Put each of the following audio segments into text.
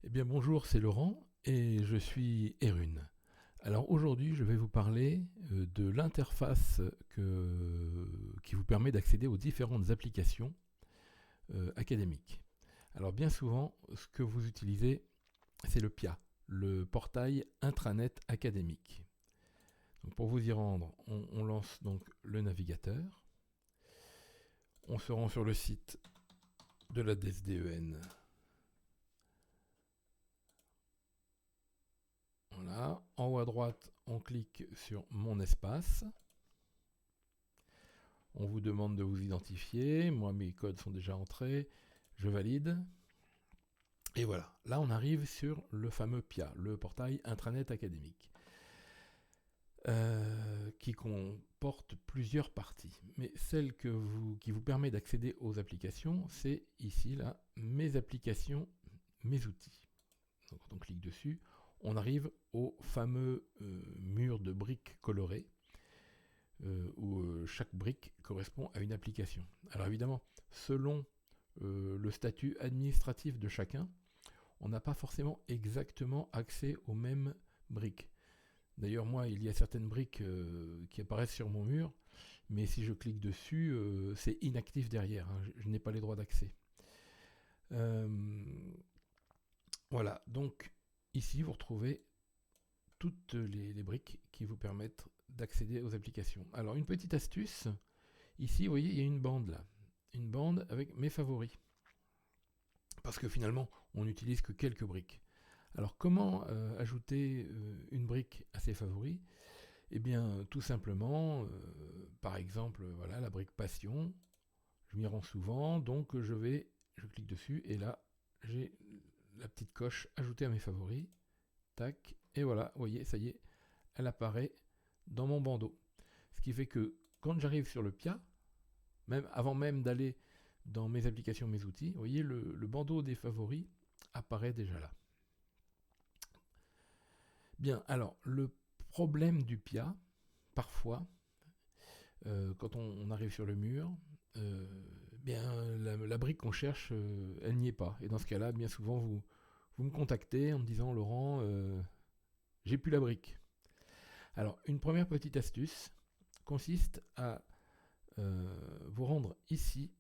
Eh bien bonjour, c'est Laurent et je suis Erune. Alors aujourd'hui, je vais vous parler de l'interface qui vous permet d'accéder aux différentes applications académiques. Alors bien souvent, ce que vous utilisez, c'est le PIA, le portail intranet académique. Donc pour vous y rendre, on lance donc le navigateur. On se rend sur le site de la DSDEN. Voilà. En haut à droite, on clique sur Mon espace. On vous demande de vous identifier. Moi, mes codes sont déjà entrés. Je valide. Et voilà. Là, on arrive sur le fameux PIA, le portail intranet académique, qui comporte plusieurs parties. Mais celle qui vous permet d'accéder aux applications, c'est ici, là, Mes applications, mes outils. Donc, on clique dessus. On arrive au fameux mur de briques colorées, où chaque brique correspond à une application. Alors évidemment, selon le statut administratif de chacun, on n'a pas forcément exactement accès aux mêmes briques. D'ailleurs, moi, il y a certaines briques qui apparaissent sur mon mur, mais si je clique dessus, c'est inactif derrière, hein, je n'ai pas les droits d'accès. Voilà, donc ici, vous retrouvez toutes les briques qui vous permettent d'accéder aux applications. Alors, une petite astuce, ici, vous voyez, il y a une bande là. Une bande avec mes favoris. Parce que finalement, on n'utilise que quelques briques. Alors, comment ajouter une brique à ses favoris? Eh bien, tout simplement, par exemple, voilà, la brique passion. Je m'y rends souvent, donc je clique dessus, et là, j'ai la petite coche ajoutée à mes favoris. Tac, et voilà, vous voyez, ça y est, elle apparaît dans mon bandeau. Ce qui fait que quand j'arrive sur le PIA, avant même d'aller dans mes applications, mes outils, vous voyez, le bandeau des favoris apparaît déjà là. Bien, alors, le problème du PIA, parfois, quand on arrive sur le mur, bien, la brique qu'on cherche, elle n'y est pas. Et dans ce cas-là, bien souvent, vous me contactez en me disant, Laurent, j'ai plus la brique. Alors, une première petite astuce consiste à vous rendre ici,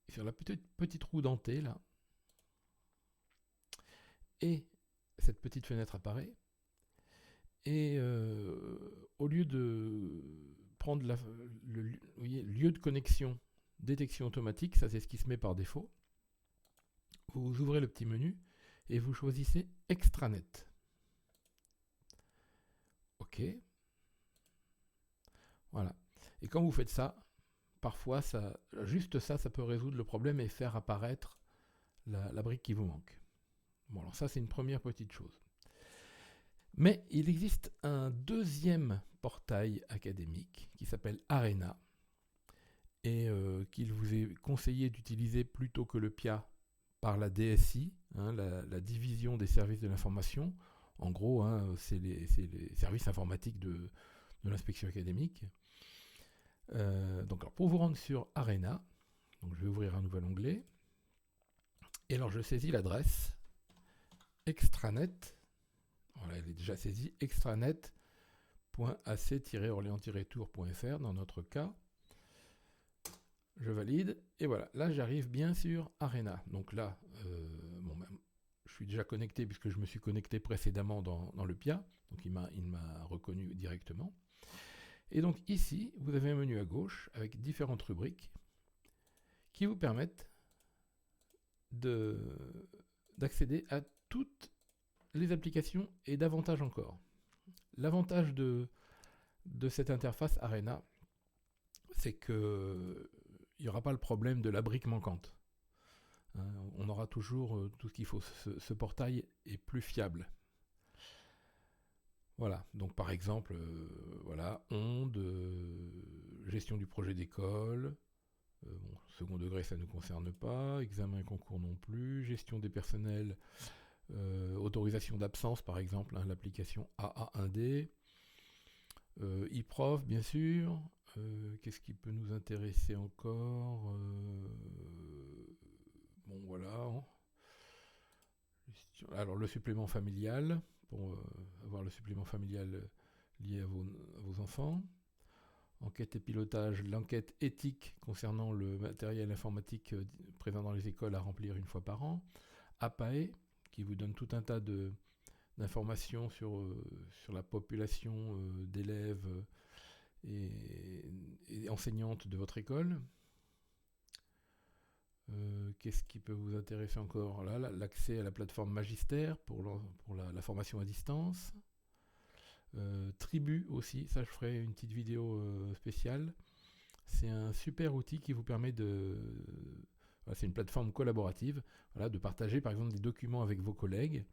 sur la petite roue dentée, là, et cette petite fenêtre apparaît, et au lieu de prendre le lieu de connexion, détection automatique, ça c'est ce qui se met par défaut, vous ouvrez le petit menu, et vous choisissez Extranet. OK. Voilà. Et quand vous faites ça, parfois, juste ça peut résoudre le problème et faire apparaître la brique qui vous manque. Bon, alors ça, c'est une première petite chose. Mais il existe un deuxième portail académique qui s'appelle Arena et qu'il vous est conseillé d'utiliser plutôt que le PIA par la DSI, hein, la division des services de l'information. En gros, hein, c'est les services informatiques de l'inspection académique. Donc, alors, pour vous rendre sur Arena, donc je vais ouvrir un nouvel onglet. Et alors, je saisis l'adresse extranet. Voilà, elle est déjà saisie, extranet.ac-orléans-tour.fr dans notre cas. Je valide, et voilà, là j'arrive bien sur Arena. Donc là, je suis déjà connecté puisque je me suis connecté précédemment dans le PIA, donc il m'a reconnu directement. Et donc ici, vous avez un menu à gauche avec différentes rubriques qui vous permettent d'accéder à toutes les applications et davantage encore. L'avantage de cette interface Arena, c'est qu'il n'y aura pas le problème de la brique manquante. On aura toujours tout ce qu'il faut. Ce portail est plus fiable. Voilà, donc par exemple, voilà, onde, gestion du projet d'école, bon, second degré ça ne nous concerne pas, examen et concours non plus, gestion des personnels, autorisation d'absence par exemple, hein, l'application AA1D, e-prof bien sûr, qu'est-ce qui peut nous intéresser encore, bon voilà, Alors le supplément familial, pour avoir le supplément familial lié à vos enfants. Enquête et pilotage, l'enquête éthique concernant le matériel informatique présent dans les écoles à remplir une fois par an. APAE, qui vous donne tout un tas d'informations sur la population d'élèves et enseignantes de votre école. Qu'est-ce qui peut vous intéresser encore là, l'accès à la plateforme Magister pour la formation à distance. Tribu aussi, ça je ferai une petite vidéo spéciale. C'est un super outil qui vous permet voilà, c'est une plateforme collaborative, voilà, de partager par exemple des documents avec vos collègues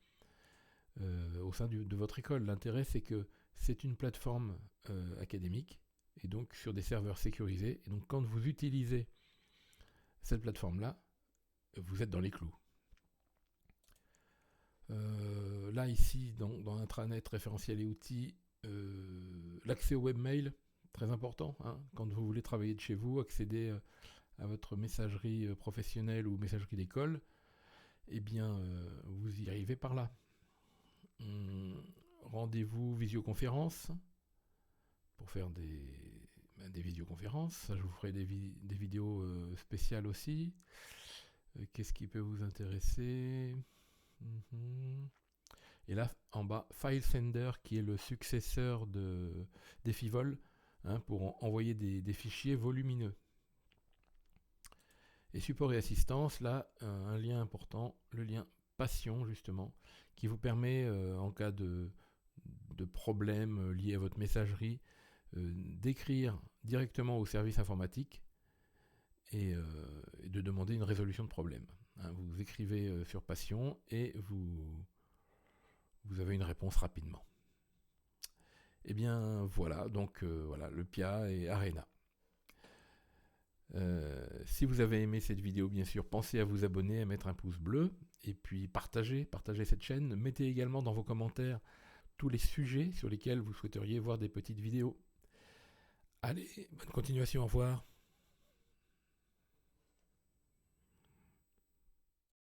au sein de votre école. L'intérêt, c'est que c'est une plateforme académique et donc sur des serveurs sécurisés. Et donc quand vous utilisez cette plateforme-là, vous êtes dans les clous. Là, ici, dans intranet, référentiel et outils, l'accès au webmail, très important. Hein, quand vous voulez travailler de chez vous, accéder à votre messagerie professionnelle ou messagerie d'école, eh bien, vous y arrivez par là. Rendez-vous visioconférence pour faire des visioconférences. Ça, je vous ferai des vidéos spéciales aussi. Qu'est-ce qui peut vous intéresser? Et là, en bas, FileSender, qui est le successeur d'Efivol, hein, pour envoyer des fichiers volumineux. Et support et assistance, là, un lien important, le lien Passion, justement, qui vous permet, en cas de problèmes liés à votre messagerie, d'écrire directement au service informatique et de demander une résolution de problème. Hein, vous écrivez sur Passion et vous avez une réponse rapidement. Et bien voilà, donc voilà, le PIA et Arena. Si vous avez aimé cette vidéo, bien sûr, pensez à vous abonner, à mettre un pouce bleu, et puis partagez cette chaîne. Mettez également dans vos commentaires tous les sujets sur lesquels vous souhaiteriez voir des petites vidéos. Allez, bonne continuation, au revoir.